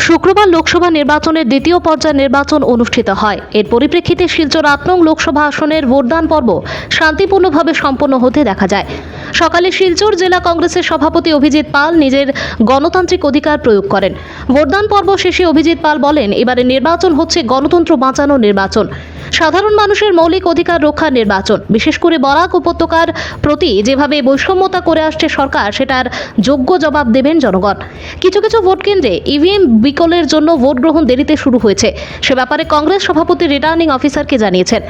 শুক্রবার লোকসভা নির্বাচনের দ্বিতীয় পর্যায়ের নির্বাচন অনুষ্ঠিত হয়। এর পরিপ্রেক্ষিতে শিলচর ৮ নং লোকসভা আসনের ভোটদান পর্ব শান্তিপূর্ণভাবে সম্পন্ন হতে দেখা যায়। সকালে শিলচর জেলা কংগ্রেসের সভাপতি অভিজিৎ পাল নিজের গণতান্ত্রিক অধিকার প্রয়োগ করেন। ভোটদান পর্ব শেষে অভিজিৎ পাল বলেন, এবারে নির্বাচন হচ্ছে গণতন্ত্র বাঁচানোর নির্বাচন, সাধারণ মানুষের মৌলিক অধিকার রক্ষার নির্বাচন। বিশেষ করে বরাক উপত্যকার প্রতি যেভাবে বৈষম্যতা করে আসছে সরকার, সেটার যোগ্য জবাব দেবেন জনগণ। কিছু কিছু ভোট কেন্দ্রে ইভিএম বিকলের জন্য ভোট গ্রহণ দেরিতে শুরু হয়েছে, সে ব্যাপারে কংগ্রেস সভাপতি রিটার্নিং অফিসারকে জানিয়েছেন।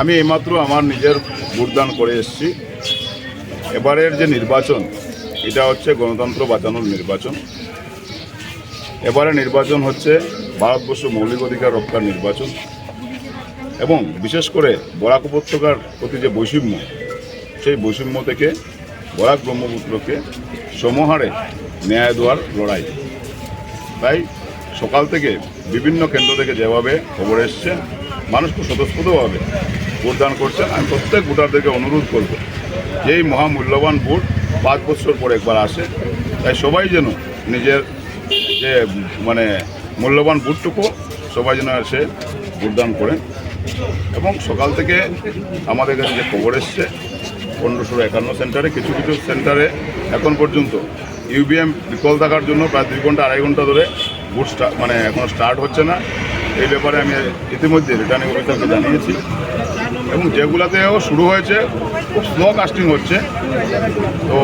আমি এইমাত্র আমার নিজের ভোটদান করে এসেছি। এবারের যে নির্বাচন, এটা হচ্ছে গণতন্ত্র বাঁচানোর নির্বাচন। এবারে নির্বাচন হচ্ছে ভারতবর্ষ মৌলিক অধিকার রক্ষার নির্বাচন এবং বিশেষ করে বরাক উপত্যকার প্রতি যে বৈষম্য, সেই বৈষম্য থেকে বরাক ব্রহ্মপুত্রকে সমহারে ন্যায় দেওয়ার লড়াই। তাই সকাল থেকে বিভিন্ন কেন্দ্র থেকে যেভাবে খবর এসছে, মানুষ খুব স্বতঃস্ফূর্তভাবে ভোটদান করছেন। আমি প্রত্যেক ভোটারদেরকে অনুরোধ করব যে এই মহামূল্যবান ভোট 5 বছর পর একবার আসে, তাই সবাই যেন নিজের যে মূল্যবান ভোটটুকু সবাই যেন এসে ভোটদান করেন। এবং সকাল থেকে আমাদের কাছে যে খবর এসছে 1551 সেন্টারে, কিছু কিছু সেন্টারে এখন পর্যন্ত ইভিএম বিকল থাকার জন্য প্রায় 2 ঘন্টা 2.5 ঘন্টা ধরে ভোট এখনও স্টার্ট হচ্ছে না। এই ব্যাপারে আমি ইতিমধ্যে রিটার্নিং অফিসারকে জানিয়েছি এবং যেগুলোতেও শুরু হয়েছে খুব স্লো কাস্টিং হচ্ছে, তো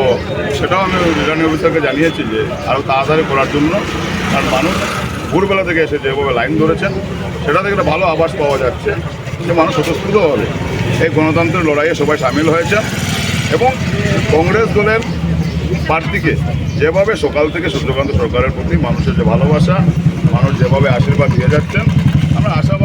সেটাও আমি রিটার্নিং অফিসারকে জানিয়েছি যে আরও তাড়াতাড়ি করার জন্য। কারণ মানুষ ভোরবেলা থেকে এসে যেভাবে লাইন ধরেছেন, সেটা থেকে একটা ভালো আভাস পাওয়া যাচ্ছে যে মানুষ স্বতঃস্ফূর্তভাবে এই গণতন্ত্রের লড়াইয়ে সবাই সামিল হয়েছে এবং কংগ্রেস দলের প্রার্থীকে যেভাবে সকাল থেকে সূর্যকান্ত সরকারের প্রতি মানুষের যে ভালোবাসা, মানুষ যেভাবে আশীর্বাদ দিয়ে যাচ্ছেন, আমরা আশা